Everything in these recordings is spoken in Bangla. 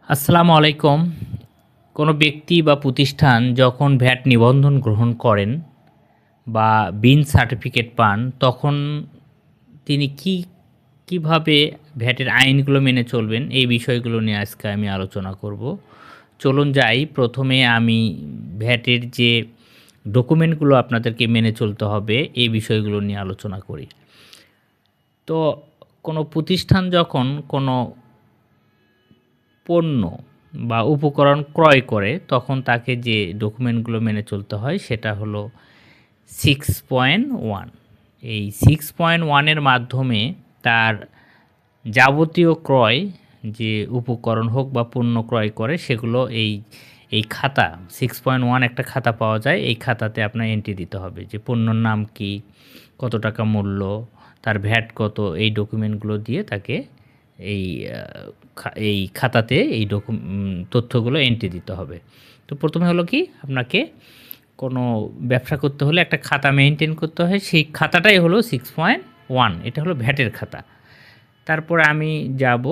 আসসালামু আলাইকুম। কোনো ব্যক্তি বা প্রতিষ্ঠান যখন ভ্যাট নিবন্ধন গ্রহণ করেন বা বিন সার্টিফিকেট পান, তখন তিনি কিভাবে ভ্যাটের আইনগুলো মেনে চলবেন, এই বিষয়গুলো নিয়ে আজকে আমি আলোচনা করব। চলুন যাই। প্রথমে আমি ভ্যাটের যে ডকুমেন্টগুলো আপনাদেরকে মেনে চলতে হবে, এই বিষয়গুলো নিয়ে আলোচনা করি। তো কোনো প্রতিষ্ঠান যখন কোনো পণ্য বা উপকরণ ক্রয় করে তখন তাকে যে ডকুমেন্টগুলো মেনে চলতে হয় সেটা হলো 6.1। এই 6.1-এর মাধ্যমে তার যাবতীয় ক্রয়, যে উপকরণ হোক বা পণ্য ক্রয় করে সেগুলো এই খাতা 6.1 একটা খাতা পাওয়া যায়। এই খাতাতে আপনার এন্ট্রি দিতে হবে যে পণ্যর নাম কি, কত টাকা মূল্য, তার ভ্যাট কত, এই ডকুমেন্টগুলো দিয়ে তাকে এই এই খাতাতে এই তথ্যগুলো এন্ট্রি দিতে হবে। তো প্রথমে হলো কি, আপনাকে কোনো ব্যবসা করতে হলে একটা খাতা মেনটেন করতে হয়। সেই খাতাটাই হলো 6.1, এটা হলো ভ্যাটের খাতা। তারপরে আমি যাব।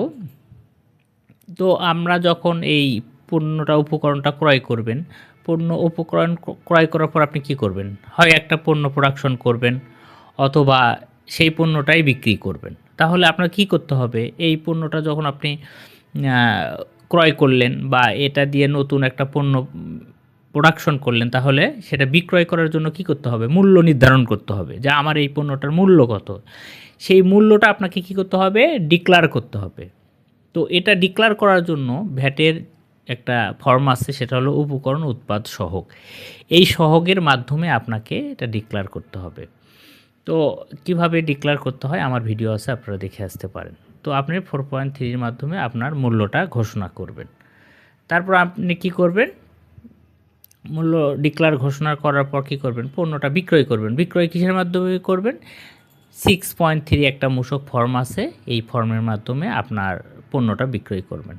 তো আমরা যখন এই পণ্যটা উপকরণটা ক্রয় করবেন, পণ্য উপকরণ ক্রয় করার পর আপনি কি করবেন? হয় একটা পণ্য প্রোডাকশন করবেন অথবা সেই পণ্যটাই বিক্রি করবেন। তাহলে আপনার কি করতে হবে? এই পণ্যটা যখন আপনি ক্রয় করলেন বা এটা দিয়ে নতুন একটা পণ্য প্রোডাকশন করলেন, তাহলে সেটা বিক্রয় করার জন্য কি করতে হবে? মূল্য নির্ধারণ করতে হবে যে আমার এই পণ্যটার মূল্য কত। সেই মূল্যটা আপনাকে কি করতে হবে? ডিক্লার করতে হবে। তো এটা ডিক্লার করার জন্য ভ্যাটের একটা ফর্ম আছে, সেটা হলো উপকরণ উৎপাদ সহগ। এই সহগের মাধ্যমে আপনাকে এটা ডিক্লার করতে হবে। তো কিভাবে ডিক্লার করতে হয় আমার ভিডিও আছে, আপনারা দেখে আসতে পারেন। তো আপনি 4.3-এর মাধ্যমে আপনার মূল্যটা ঘোষণা করবেন। তারপর আপনি কি করবেন? মূল্য ডিক্লার ঘোষণা করার পর কী করবেন? পণ্যটা বিক্রয় করবেন। বিক্রয় কিসের মাধ্যমে করবেন? 6.3 একটা মূসক ফর্ম আছে, এই ফর্মের মাধ্যমে আপনার পণ্যটা বিক্রয় করবেন।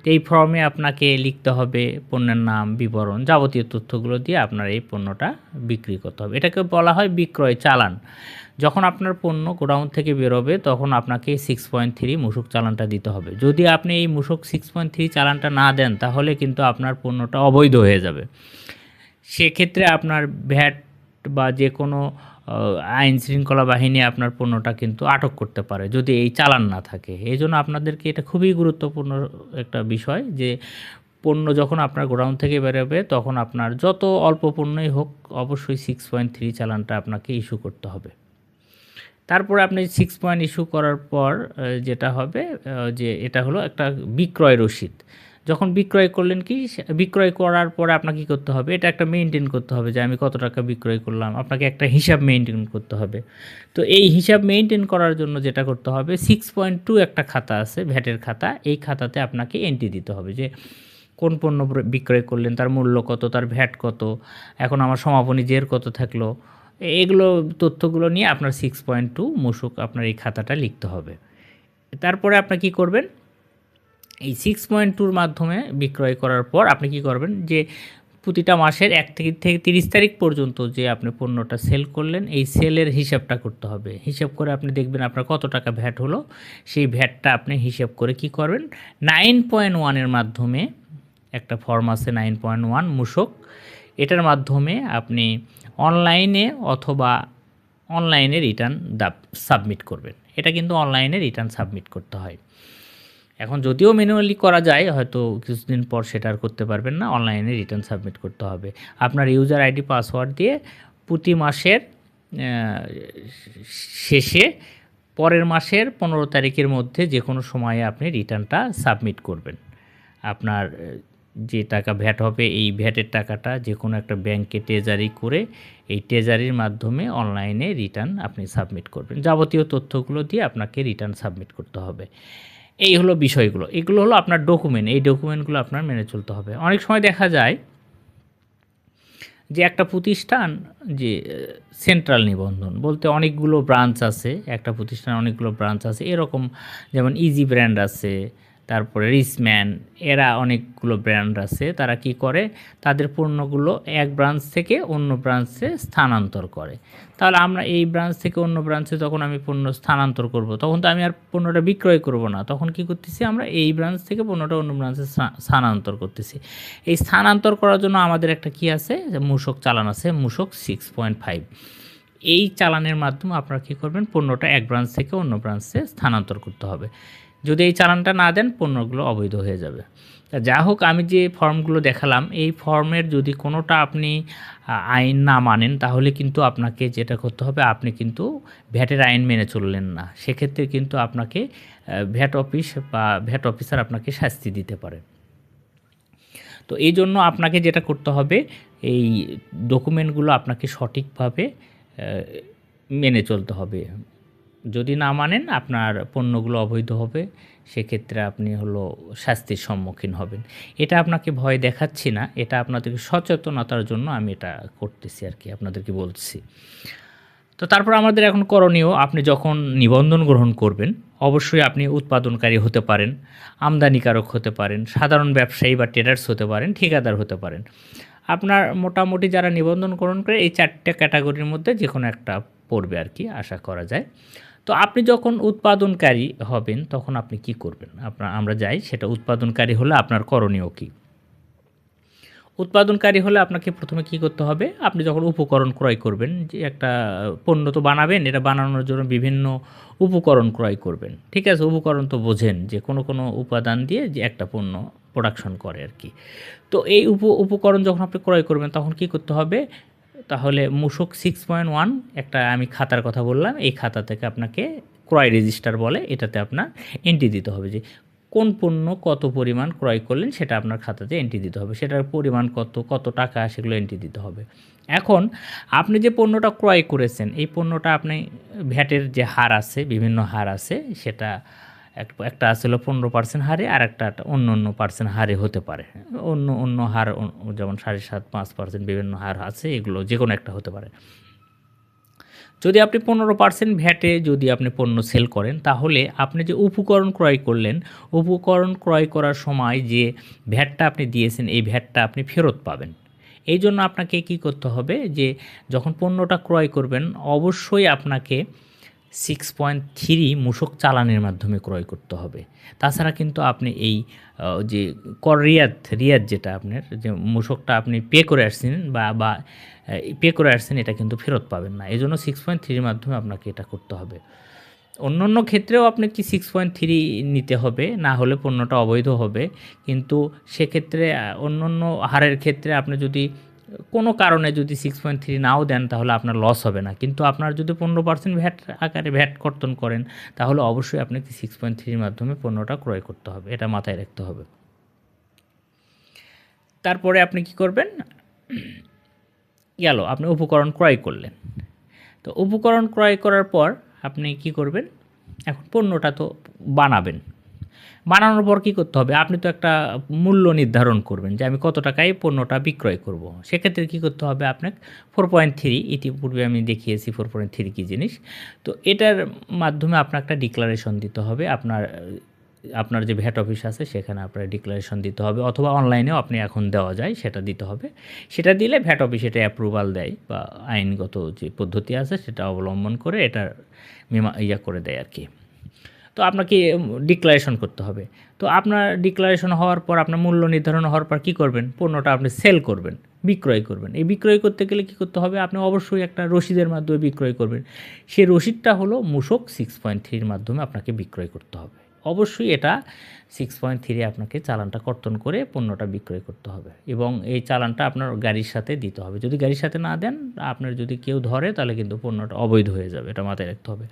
তো এই ফর্মে আপনাকে লিখতে হবে পণ্যের নাম, বিবরণ, যাবতীয় তথ্যগুলো দিয়ে আপনার এই পণ্যটা বিক্রি করতে হবে। এটাকে বলা হয় বিক্রয় চালান। যখন আপনার পণ্য গোডাউন থেকে বেরোবে তখন আপনাকে 6.3 মূসক চালানটা দিতে হবে। যদি আপনি এই মূসক 6.3 চালানটা না দেন তাহলে কিন্তু আপনার পণ্যটা অবৈধ হয়ে যাবে। সেক্ষেত্রে আপনার ভ্যাট বা যে কোনো আইন শৃঙ্খলা বাহিনী আপনার পণ্যটা কিন্তু আটক করতে পারে যদি এই চালান না থাকে। এই জন্য আপনাদেরকে এটা খুবই গুরুত্বপূর্ণ একটা বিষয় যে পণ্য যখন আপনার গোডাউন থেকে বেরোবে তখন আপনার যত অল্প পণ্যই হোক অবশ্যই 6.3 চালানটা আপনাকে ইস্যু করতে হবে। তারপরে আপনি 6 ইস্যু করার পর যেটা হবে যে এটা হলো একটা বিক্রয় রসিদ। যখন বিক্রয় করলেন, বিক্রয় করার পরে আপনাকে কী করতে হবে? এটা একটা মেইনটেইন করতে হবে যে আমি কত টাকা বিক্রয় করলাম। আপনাকে একটা হিসাব মেইনটেইন করতে হবে। তো এই হিসাব মেইনটেইন করার জন্য যেটা করতে হবে, 6.2 একটা খাতা আছে, ভ্যাটের খাতা। এই খাতাতে আপনাকে এন্ট্রি দিতে হবে যে কোন পণ্য বিক্রয় করলেন, তার মূল্য কত, তার ভ্যাট কত, এখন আমার সমাপনী জের কত থাকলো। এগুলো তথ্যগুলো নিয়ে আপনার 6.2 মূসক আপনার এই খাতাটা লিখতে হবে। তারপরে আপনি কী করবেন? এই 6.2-র মাধ্যমে বিক্রয় করার পর আপনি কী করবেন? যে প্রতিটা মাসের 1 থেকে 30 তারিখ পর্যন্ত যে আপনি পণ্যটা সেল করলেন, এই সেলের হিসাবটা করতে হবে। হিসাব করে আপনি দেখবেন আপনার কত টাকা ভ্যাট হলো। সেই ভ্যাটটা আপনি হিসাব করে কী করবেন? 9.1-এর মাধ্যমে একটা ফর্ম আছে, 9.1 মূসক। এটার মাধ্যমে আপনি অনলাইনে অথবা অনলাইনে রিটার্ন সাবমিট করবেন। এটা কিন্তু অনলাইনে রিটার্ন সাবমিট করতে হয়। এখন যদিও ম্যানুয়ালি করা যায়, হয়তো কিছুদিন পর সেটা আর করতে পারবেন না, অনলাইনে রিটার্ন সাবমিট করতে হবে। আপনার ইউজার আইডি পাসওয়ার্ড দিয়ে প্রতি মাসের শেষে পরের মাসের 15 তারিখের মধ্যে যে কোনো সময়ে আপনি রিটার্নটা সাবমিট করবেন। আপনার যে টাকা ভ্যাট হবে এই ভ্যাটের টাকাটা যে কোনো একটা ব্যাংকে ট্রেজারি করে এই ট্রেজারির মাধ্যমে অনলাইনে রিটার্ন আপনি সাবমিট করবেন। যাবতীয় তথ্যগুলো দিয়ে আপনাকে রিটার্ন সাবমিট করতে হবে। এই হলো বিষয়গুলো। এগুলো হলো আপনার ডকুমেন্ট। এই ডকুমেন্টগুলো আপনার মেনে চলতে হবে। অনেক সময় দেখা যায় যে একটা প্রতিষ্ঠান যে সেন্ট্রাল নিবন্ধন বলতে অনেকগুলো ব্রাঞ্চ আছে, একটা প্রতিষ্ঠানের অনেকগুলো ব্রাঞ্চ আছে। এরকম যেমন ইজি ব্র্যান্ড আছে, তারপরে রিচম্যান, এরা অনেকগুলো ব্র্যান্ড আছে। তারা কি করে, তাদের পণ্যগুলো এক ব্রাঞ্চ থেকে অন্য ব্রাঞ্চে স্থানান্তর করে। তাহলে আমরা এই ব্রাঞ্চ থেকে অন্য ব্রাঞ্চে যখন আমি পণ্য স্থানান্তর করব, তখন তো আমি আর পণ্যটা বিক্রয় করব না, তখন কি করতেছি, আমরা এই ব্রাঞ্চ থেকে পণ্যটা অন্য ব্রাঞ্চে স্থানান্তর করতেছি। এই স্থানান্তর করার জন্য আমাদের একটা কি আছে, মূসক চালান আছে, মূসক 6.5। এই চালানের মাধ্যমে আপনারা কী করবেন, পণ্যটা এক ব্রাঞ্চ থেকে অন্য ব্রাঞ্চে স্থানান্তর করতে হবে। যদি এই চালানটা না দেন, পণ্যগুলো অবৈধ হয়ে যাবে। যা হোক, আমি যে ফর্মগুলো দেখালাম, এই ফর্মের যদি কোনোটা আপনি আইন না মানেন, তাহলে কিন্তু আপনাকে যেটা করতে হবে, আপনি কিন্তু ভ্যাটের আইন মেনে চললেন না। সেক্ষেত্রে কিন্তু আপনাকে ভ্যাট অফিস বা ভ্যাট অফিসার আপনাকে শাস্তি দিতে পারে। তো এই জন্য আপনাকে যেটা করতে হবে, এই ডকুমেন্টগুলো আপনাকে সঠিকভাবে মেনে চলতে হবে। যদি না মানেন, আপনার পণ্যগুলো অবৈধ হবে, সেক্ষেত্রে আপনি শাস্তির সম্মুখীন হবেন। এটা আপনাকে ভয় দেখাচ্ছি না, এটা আপনাদেরকে সচেতনতার জন্য আমি এটা করতেছি আর কি, আপনাদেরকে বলছি। তো তারপর আমাদের এখন করণীয়, আপনি যখন নিবন্ধন গ্রহণ করবেন, অবশ্যই আপনি উৎপাদনকারী হতে পারেন, আমদানিকারক হতে পারেন, সাধারণ ব্যবসায়ী বা ট্রেডার্স হতে পারেন, ঠিকাদার হতে পারেন। আপনার মোটামুটি যারা নিবন্ধন গ্রহণ করে, এই 4টে ক্যাটাগরির মধ্যে যে কোনো একটা পড়বে আর কি, আশা করা যায়। তো আপনি যখন উৎপাদনকারী হবেন, তখন আপনি কি করবেন, আমরা যাই সেটা। উৎপাদনকারী হলে আপনার করণীয় কী? উৎপাদনকারী হলে আপনাকে প্রথমে কি করতে হবে, আপনি যখন উপকরণ ক্রয় করবেন, যে একটা পণ্য তো বানাবেন, এটা বানানোর জন্য বিভিন্ন উপকরণ ক্রয় করবেন। ঠিক আছে, উপকরণ তো বোঝেন যে কোনো উপাদান দিয়ে যে একটা পণ্য প্রোডাকশন করে আর কি। তো এই উপকরণ যখন আপনি ক্রয় করবেন, তখন কি করতে হবে, তাহলে মূসক 6.1 একটা আমি খাতার কথা বললাম, এই খাতা থেকে আপনাকে ক্রয় রেজিস্টার বলে, এটাতে আপনার এন্ট্রি দিতে হবে যে কোন পণ্য কত পরিমাণ ক্রয় করলেন, সেটা আপনার খাতাতে এন্ট্রি দিতে হবে, সেটার পরিমাণ কত টাকা, সেগুলো এন্ট্রি দিতে হবে। এখন আপনি যে পণ্যটা ক্রয় করেছেন, এই পণ্যটা আপনি ভ্যাটের যে হার আছে, বিভিন্ন হার আছে, সেটা একটা আছে 15% হারে, আর একটা অন্য পার্সেন্ট হারে হতে পারে। অন্য হার যেমন 7.5-5% বিভিন্ন হার আছে, এগুলো যে কোনো একটা হতে পারে। যদি আপনি 15% ভ্যাটে যদি আপনি পণ্য সেল করেন, তাহলে আপনি যে উপকরণ ক্রয় করলেন, উপকরণ ক্রয় করার সময় যে ভ্যাটটা আপনি দিয়েছেন, এই ভ্যাটটা আপনি ফেরত পাবেন। এই জন্য আপনাকে কি করতে হবে, যে যখন পণ্যটা ক্রয় করবেন, অবশ্যই আপনাকে 6.3 মূসক চালানের মাধ্যমে ক্রয় করতে হবে। তাছাড়া কিন্তু আপনি এই যে রিয়াদ যেটা আপনার যে মূসকটা আপনি পে করে আসছেন বা পে করে আসছেন, এটা কিন্তু ফেরত পাবেন না। এই জন্য 6.3 মাধ্যমে আপনাকে এটা করতে হবে। অন্য ক্ষেত্রেও আপনাকে 6.3 নিতে হবে, না হলে পণ্যটা অবৈধ হবে। কিন্তু সেক্ষেত্রে অন্য হারের ক্ষেত্রে আপনি যদি কোনো কারণে যদি 6.3 নাও দেন, তাহলে আপনার লস হবে না। কিন্তু আপনার যদি 15% ভ্যাট আকারে ভ্যাট কর্তন করেন, তাহলে অবশ্যই আপনাকে 6.3 মাধ্যমে পণ্যটা ক্রয় করতে হবে, এটা মাথায় রাখতে হবে। তারপরে আপনি কি করবেন, গেল আপনি উপকরণ ক্রয় করলেন। তো উপকরণ ক্রয় করার পর আপনি কি করবেন, এখন পণ্যটা তো বানানোর পর কী করতে হবে, আপনি তো একটা মূল্য নির্ধারণ করবেন যে আমি কত টাকায় পণ্যটা বিক্রয় করব। সেক্ষেত্রে কী করতে হবে, আপনাকে 4.3, ইতিপূর্বে আমি দেখিয়েছি 4.3 কী জিনিস। তো এটার মাধ্যমে আপনার একটা ডিক্লারেশন দিতে হবে, আপনার যে ভ্যাট অফিস আছে সেখানে আপনার ডিক্লারেশন দিতে হবে, অথবা অনলাইনেও আপনি এখন দেওয়া যায়, সেটা দিতে হবে। সেটা দিলে ভ্যাট অফিস এটা অ্যাপ্রুভাল দেয়, বা আইনগত যে পদ্ধতি আছে সেটা অবলম্বন করে এটা করে দেয় আর কি। তো আপনাকে ডিক্লারেশন করতে হবে। তো আপনার ডিক্লারেশন হওয়ার পর, আপনার মূল্য নির্ধারণ হওয়ার পর কী করবেন, পণ্যটা আপনি সেল করবেন, বিক্রয় করবেন। এই বিক্রয় করতে গেলে কী করতে হবে, আপনি অবশ্যই একটা রসিদের মাধ্যমে বিক্রয় করবেন। সেই রসিদটা হলো মূসক 6.3 মাধ্যমে আপনাকে বিক্রয় করতে হবে। অবশ্যই এটা 6.3 আপনাকে চালানটা কর্তন করে পণ্যটা বিক্রয় করতে হবে, এবং এই চালানটা আপনার গাড়ির সাথে দিতে হবে। যদি গাড়ির সাথে না দেন, আপনার যদি কেউ ধরে, তাহলে কিন্তু পণ্যটা অবৈধ হয়ে যাবে, এটা মাথায় রাখতে হবে।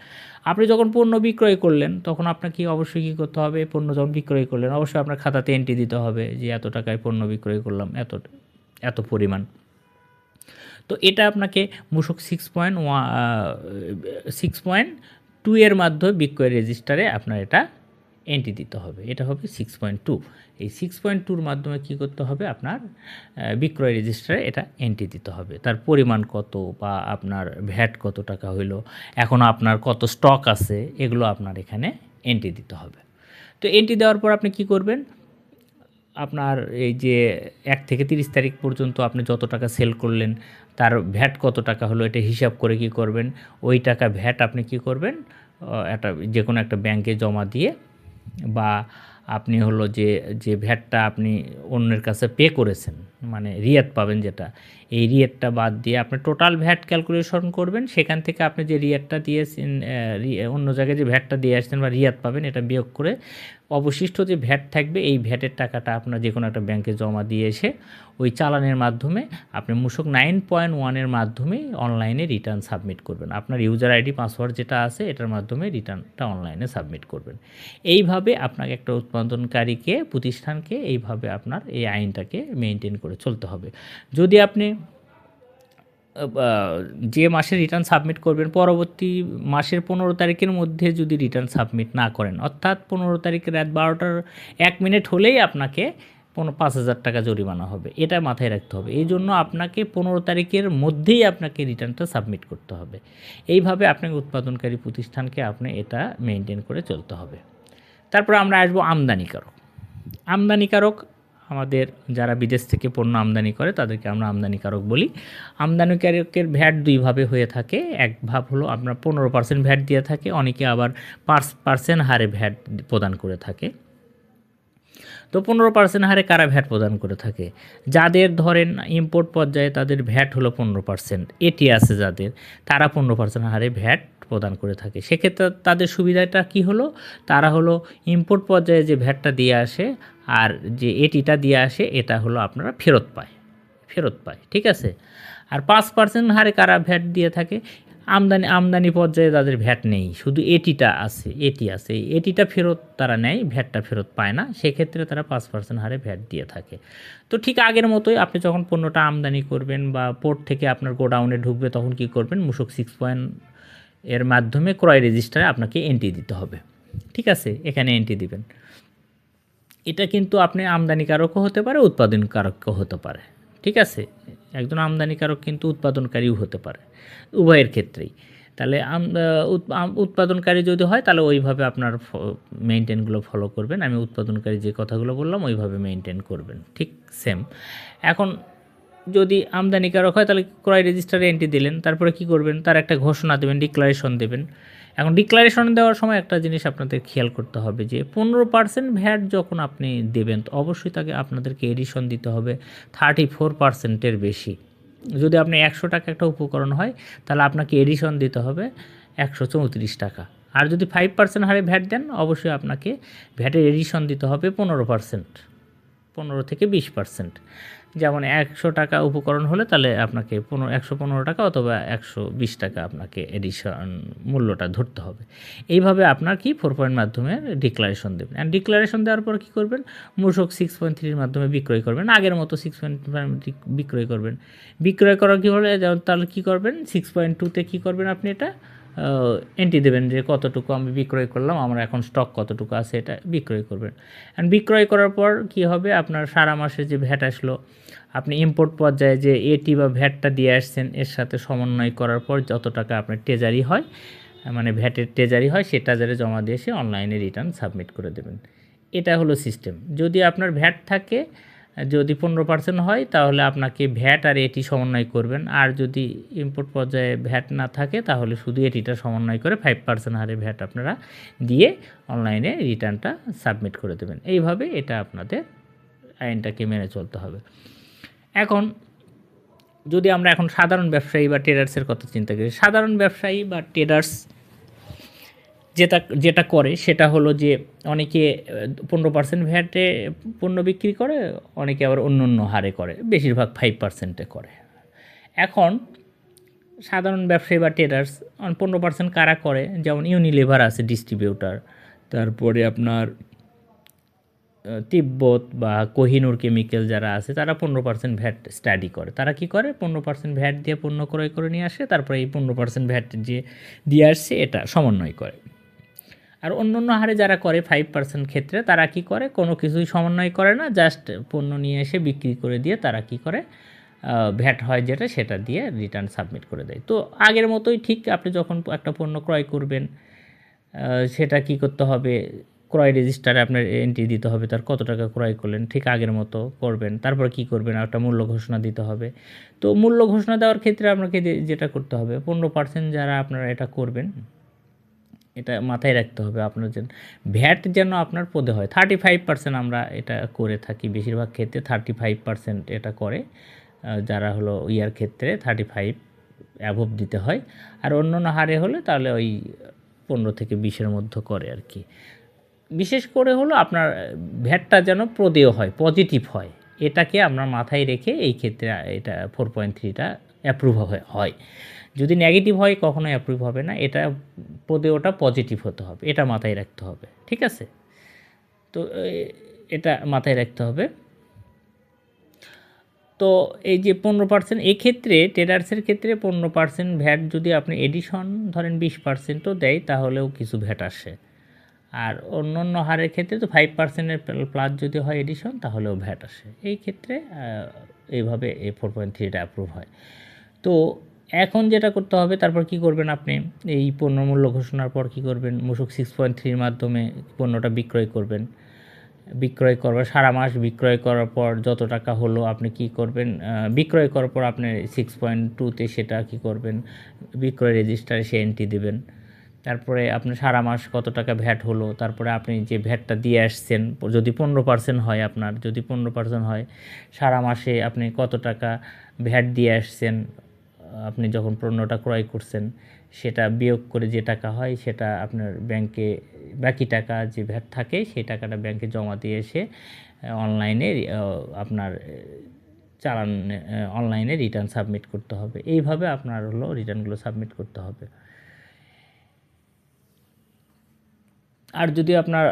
আপনি যখন পণ্য বিক্রয় করলেন, তখন আপনাকে অবশ্যই কী করতে হবে, পণ্য যখন বিক্রয় করলেন, অবশ্যই আপনার খাতাতে এন্ট্রি দিতে হবে যে এত টাকায় পণ্য বিক্রয় করলাম, এত পরিমাণ। তো এটা আপনাকে মূসক 6.2 এর মাধ্যমে বিক্রয় রেজিস্টারে আপনার এটা এন্ট্রি দিতে হবে, এটা হবে 6.2। এই 6.2-র মাধ্যমে কী করতে হবে, আপনার বিক্রয় রেজিস্টারে এটা এন্ট্রি দিতে হবে, তার পরিমাণ কত, বা আপনার ভ্যাট কত টাকা হইলো, এখন আপনার কত স্টক আছে, এগুলো আপনার এখানে এন্ট্রি দিতে হবে। তো এন্ট্রি দেওয়ার পর আপনি কি করবেন, আপনার এই যে 1 থেকে 30 তারিখ পর্যন্ত আপনি যত টাকা সেল করলেন তার ভ্যাট কত টাকা হলো এটা হিসাব করে কি করবেন, ওই টাকা ভ্যাট আপনি কি করবেন, একটা যে কোনো একটা ব্যাংকে জমা দিয়ে, বা আপনি হলো যে ভ্যাটটা আপনি অন্যের কাছে পে করেছেন, মানে রিয়াত পাবেন যেটা, এই রিয়াতটা বাদ দিয়ে আপনি টোটাল ভ্যাট ক্যালকুলেশন করবেন, সেখান থেকে আপনি যে রিয়াতটা দিয়েছেন, অন্য জায়গায় যে ভ্যাটটা দিয়ে আসছেন বা রিয়াত পাবেন, এটা বিয়োগ করে অবশিষ্ট যে ভ্যাট থাকবে এই ভ্যাটের টাকাটা আপনার যে কোনো একটা ব্যাংকে জমা দিয়ে এসে ওই চালানের মাধ্যমে আপনি মূসক 9.1-এর মাধ্যমে অনলাইনে রিটার্ন সাবমিট করবেন। আপনার ইউজার আইডি পাসওয়ার্ড যেটা আছে এটার মাধ্যমে রিটার্নটা অনলাইনে সাবমিট করবেন। এইভাবে আপনাকে একটা উৎপাদনকারীকে, প্রতিষ্ঠানকে এইভাবে আপনার এই আইনটাকে মেনটেন করে চলতে হবে। যদি আপনি যে মাসে রিটার্ন সাবমিট করবেন পরবর্তী মাসের 15 তারিখের মধ্যে যদি রিটার্ন সাবমিট না করেন, অর্থাৎ 15 তারিখের রাত 12টার 1 মিনিট হলেই আপনাকে 5,000 টাকা জরিমানা হবে, এটা মাথায় রাখতে হবে। এই জন্য আপনাকে 15 তারিখের মধ্যেই আপনাকে রিটার্নটা সাবমিট করতে হবে। এইভাবে আপনাকে উৎপাদনকারী প্রতিষ্ঠানকে আপনি এটা মেনটেন করে চলতে হবে। তারপরে আমরা আসবো আমদানিকারক। আমদানিকারক আমাদের যারা বিদেশ থেকে পণ্য আমদানি করে তাদেরকে আমরা আমদানিকারক বলি। আমদানিকারকের ভ্যাট দুইভাবে হয়ে থাকে। এক ভাব হলো আপনার 15% ভ্যাট দিয়ে থাকে, অনেকে আবার 5% হারে ভ্যাট প্রদান করে থাকে। তো 15% হারে কারা ভ্যাট প্রদান করে থাকে, যাদের ধরেন ইম্পোর্ট পর্যায়ে তাদের ভ্যাট হলো 15%, এটি আছে যাদের, তারা 15% হারে ভ্যাট প্রদান করে থাকে। সেক্ষেত্রে তাদের সুবিধাটা কি হলো, তারা হলো ইম্পোর্ট পর্যায়ে যে ভ্যাটটা দিয়ে আসে আর যে এটিটা দিয়ে আসে এটা হলো আপনারা ফেরত পায়, ঠিক আছে। আর 5% হারে কারা ভ্যাট দিয়ে থাকে, আমদানি পর্যায়ে তাদের ভ্যাট নেই, শুধু এটিটা আছে, এটিটা ফেরত তারা নেয়, ভ্যাটটা ফেরত পায় না, সেক্ষেত্রে তারা 5% হারে ভ্যাট দিয়ে থাকে। তো ঠিক আগের মতোই আপনি যখন পণ্যটা আমদানি করবেন বা পোর্ট থেকে আপনার গোডাউনে ঢুকবে তখন কি করবেন, মূসক 6 এর মাধ্যমে ক্রয় রেজিস্টারে আপনাকে এন্ট্রি দিতে হবে, ঠিক আছে। এখানে এন্ট্রি দিবেন। এটা কিন্তু আপনি আমদানিকারকও হতে পারে, উৎপাদনকারকও হতে পারে, ঠিক আছে। একজন আমদানিকারক কিন্তু উৎপাদনকারীও হতে পারে, উভয়ের ক্ষেত্রেই। তাহলে উৎপাদনকারী যদি হয় তাহলে ওইভাবে আপনার মেনটেনগুলো ফলো করবেন। আমি উৎপাদনকারী যে কথাগুলো বললাম ওইভাবে মেনটেন করবেন, ঠিক সেম। এখন যদি আমদানিকারক হয় তাহলে ক্রয় রেজিস্টারে এন্ট্রি দিলেন, তারপরে কি করবেন, তার একটা ঘোষণা দেবেন, ডিক্লারেশন দেবেন। এখন ডিক্লারেশন দেওয়ার সময় একটা জিনিস আপনাদের খেয়াল করতে হবে যে 15% ভ্যাট যখন আপনি দেবেন তো অবশ্যই তাকে আপনাদেরকে এডিশন দিতে হবে 34%-এর বেশি। যদি আপনি 100 টাকা একটা উপকরণ হয় তাহলে আপনাকে এডিশন দিতে হবে 134 টাকা। আর যদি 5% হারে ভ্যাট দেন অবশ্যই আপনাকে ভ্যাটের এডিশন দিতে হবে 15%, 15 থেকে 20%। যেমন 100 টাকা উপকরণ হলে তাহলে আপনাকে 115 টাকা অথবা 120 টাকা আপনাকে এডিশন মূল্যটা ধরতে হবে। এইভাবে আপনার কি 4 মাধ্যমে ডিক্লারেশন দেবেন। অ্যান্ড ডিক্লারেশন দেওয়ার পর কী করবেন, মূসক 6.3-এর মাধ্যমে বিক্রয় করবেন, আগের মতো 6.3 বিক্রয় করবেন। বিক্রয় করার কী হলে তাহলে কী করবেন, 6.2-তে কী করবেন আপনি এটা এন্ট্রি দেবেন যে কতটুকু আমি বিক্রয় করলাম, আমার এখন স্টক কতটুকু আছে এটা বিক্রয় করবেন। অ্যান্ড বিক্রয় করার পর কি হবে, আপনার সারা মাসে যে ভ্যাট আসলো আপনি ইম্পোর্ট পর্যায়ে যে এটি বা ভ্যাটটা দিয়ে আসছেন এর সাথে সমন্বয় করার পর যত টাকা আপনার ট্রেজারি হয়, মানে ভ্যাটের ট্রেজারি হয়, সে ট্রেজারে জমা দিয়ে এসে অনলাইনে রিটার্ন সাবমিট করে দেবেন। এটা হলো সিস্টেম। যদি আপনার ভ্যাট থাকে, যদি 15% হয় তাহলে আপনাকে ভ্যাট আর এটি সমন্বয় করবেন, আর যদি ইম্পোর্ট পর্যায়ে ভ্যাট না থাকে তাহলে শুধু এটিটা সমন্বয় করে 5% হারে ভ্যাট আপনারা দিয়ে অনলাইনে রিটার্নটা সাবমিট করে দেবেন। এইভাবে এটা আপনাদের আইনটাকে মেনে চলতে হবে। এখন যদি আমরা এখন সাধারণ ব্যবসায়ী বা ট্রেডার্সের কথা চিন্তা করি, সাধারণ ব্যবসায়ী বা ট্রেডার্স যেটা করে সেটা হলো যে অনেকে 15% ভ্যাটে পণ্য বিক্রি করে, অনেকে আবার অন্য হারে করে, বেশিরভাগ 5%-এ করে। এখন সাধারণ ব্যবসায়ী বা ট্রেডার্স 15% কারা করে, যেমন ইউনিলিভার আছে ডিস্ট্রিবিউটার, তারপরে আপনার তিব্বত বা কোহিনুর কেমিক্যাল যারা আছে তারা 15% ভ্যাট স্টাডি করে। তারা কি করে, 15% ভ্যাট দিয়ে পণ্য ক্রয় করে নিয়ে আসে, তারপরে এই 15% ভ্যাট যে দিয়ে আসছে এটা সমন্বয় করে। আর অন্য হারে যারা করে 5% ক্ষেত্রে তারা কি করে, কোনো কিছুই সমন্বয় করে না, জাস্ট পণ্য নিয়ে এসে বিক্রি করে দিয়ে তারা কি করে, ভ্যাট হয় যেটা সেটা দিয়ে রিটার্ন সাবমিট করে দেয়। তো আগের মতোই ঠিক আপনি যখন একটা পণ্য ক্রয় করবেন সেটা কি করতে হবে, ক্রয় রেজিস্টারে আপনার এন্ট্রি দিতে হবে তার কত টাকা ক্রয় করলেন, ঠিক আগের মতো করবেন। তারপর কি করবেন, একটা মূল্য ঘোষণা দিতে হবে। তো মূল্য ঘোষণা দেওয়ার ক্ষেত্রে আপনাকে যেটা করতে হবে, 15% যারা আপনারা এটা করবেন, এটা মাথায় রাখতে হবে আপনার যেন ভ্যাট যেন আপনার পদে হয়। 35% আমরা এটা করে থাকি বেশিরভাগ ক্ষেত্রে, 35% এটা করে যারা হলো ইয়ার ক্ষেত্রে 35 অ্যাভব দিতে হয়। আর অন্য অন্য হারে হলে তাহলে ওই 15 থেকে 20-এর মধ্যে করে আর কি। বিশেষ করে হলো আপনার ভ্যাটটা যেন প্রদেয় হয়, পজিটিভ হয়, এটাকে আমরা মাথায় রেখে এই ক্ষেত্রে এটা 4.3টা অ্যাপ্রুভ হয়। যদি নেগেটিভ হয় কখনোই অ্যাপ্রুভ হবে না, এটা প্রদেয়টা পজিটিভ হতে হবে, এটা মাথায় রাখতে হবে, ঠিক আছে? তো এটা মাথায় রাখতে হবে। তো এই যে 15% এক্ষেত্রে ট্রেডার্সের ক্ষেত্রে 15% ভ্যাট যদি আপনি এডিশন ধরেন 20%ও দেয় তাহলেও কিছু ভ্যাট আসে। আর অন্য অন্য হারের ক্ষেত্রে তো 5%-এর প্লাস যদি হয় এডিশন তাহলেও ভ্যাট আসে। এই ক্ষেত্রে এইভাবে এই 4.3টা অ্যাপ্রুভ হয়। তো এখন যেটা করতে হবে, তারপর কি করবেন আপনি, এই পণ্য মূল্য ঘোষণার পর কি করবেন, মূসক 6.3-র মাধ্যমে পণ্যটা বিক্রয় করবেন। বিক্রয় করবেন সারা মাস, বিক্রয় করার পর যত টাকা হলো আপনি কি করবেন, বিক্রয় করার পর আপনি 6.2-তে সেটা কি করবেন, বিক্রয় রেজিস্টারে সে এন্ট্রি দেবেন। তারপরে আপনি সারা মাস কত টাকা ভ্যাট হলো, তারপরে আপনি যে ভ্যাটটা দিয়ে আসছেন, যদি 15% হয় আপনার, যদি 15% হয়, সারা মাসে আপনি কত টাকা ভ্যাট দিয়ে আসছেন, আপনি যখন পণ্যটা ক্রয় করছেন সেটা বিয়োগ করে যে টাকা হয় সেটা আপনার ব্যাংকে, বাকি টাকা যে ভ্যাট থাকে সেই টাকাটা ব্যাংকে জমা দিয়ে এসে অনলাইনে আপনার চালান, অনলাইনে রিটার্ন সাবমিট করতে হবে। এইভাবে আপনার হলো রিটার্নগুলো সাবমিট করতে হবে। আর যদি আপনার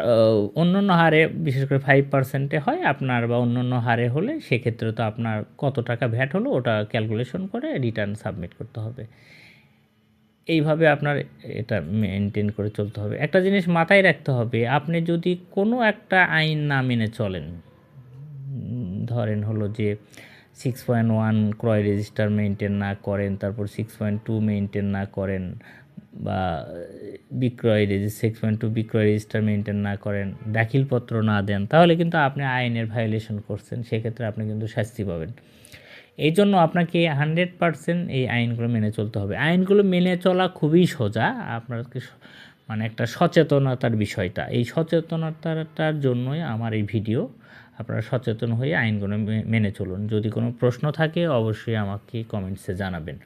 অন্য অন্য হারে বিশেষ করে 5%-এ হয় আপনার বা অন্য অন্য হারে হলে সেক্ষেত্রে তো আপনার কত টাকা ভ্যাট হলো ওটা ক্যালকুলেশন করে রিটার্ন সাবমিট করতে হবে। এইভাবে আপনার এটা মেনটেন করে চলতে হবে। একটা জিনিস মাথায় রাখতে হবে, আপনি যদি কোনো একটা আইন না মেনে চলেন, ধরেন হলো যে 6.1 ক্রয় রেজিস্টার মেনটেন না করেন, তারপর 6.2 মেনটেন না করেন, বা 6.2 বিক্রয় রেজিস্টার মেনটেন না করেন, দাখিলপত্র না দেন, তাহলে কিন্তু আপনি আইনের ভায়োলেশন করছেন, সেক্ষেত্রে আপনি কিন্তু শাস্তি পাবেন। এই জন্য আপনাকে 100% এই আইনগুলো মেনে চলতে হবে। আইনগুলো মেনে চলা খুবই সোজা, আপনাকে মানে একটা সচেতনতার বিষয়টা, এই সচেতনতার জন্যই আমার এই ভিডিও। আপনারা সচেতন হয়ে আইনগুলো মেনে চলুন। যদি কোনো প্রশ্ন থাকে অবশ্যই আমাকে কমেন্টসে জানাবেন।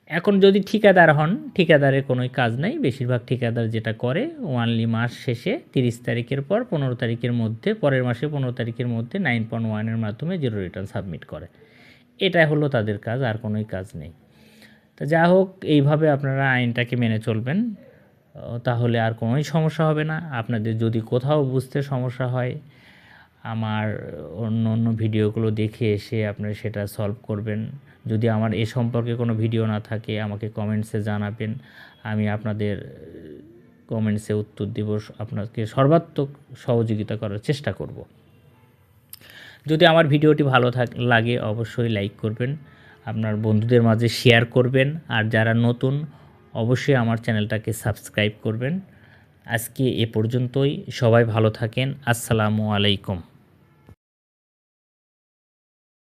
এখন যদি ঠিকাদার হন, ঠিকাদারের কোনোই কাজ নেই, বেশিরভাগ ঠিকাদার যেটা করে ওয়ানলি মাস শেষে 30 তারিখের পর 15 তারিখের মধ্যে, পরের মাসে 15 তারিখের মধ্যে 9.1-এর মাধ্যমে জিরো রিটার্ন সাবমিট করে। এটাই হলো তাদের কাজ, আর কোনোই কাজ নেই। তা যা হোক, এইভাবে আপনারা আইনটাকে মেনে চলবেন, তাহলে আর কোনোই সমস্যা হবে না। আপনাদের যদি কোথাও বুঝতে সমস্যা হয়, আমার অন্য অন্য ভিডিওগুলো দেখে এসে আপনারা সেটা সলভ করবেন। যদি আমার এ সম্পর্কে কোনো ভিডিও না থাকে আমাকে কমেন্টসে জানাবেন, আমি আপনাদের কমেন্টসে উত্তর দিব, আপনাকে সর্বাত্মক সহযোগিতা করার চেষ্টা করব। যদি আমার ভিডিওটি ভালো লাগে অবশ্যই লাইক করবেন, আপনার বন্ধুদের মাঝে শেয়ার করবেন, আর যারা নতুন অবশ্যই আমার চ্যানেলটাকে সাবস্ক্রাইব করবেন। আজকে এ পর্যন্তই, সবাই ভালো থাকেন। আসসালামু আলাইকুম।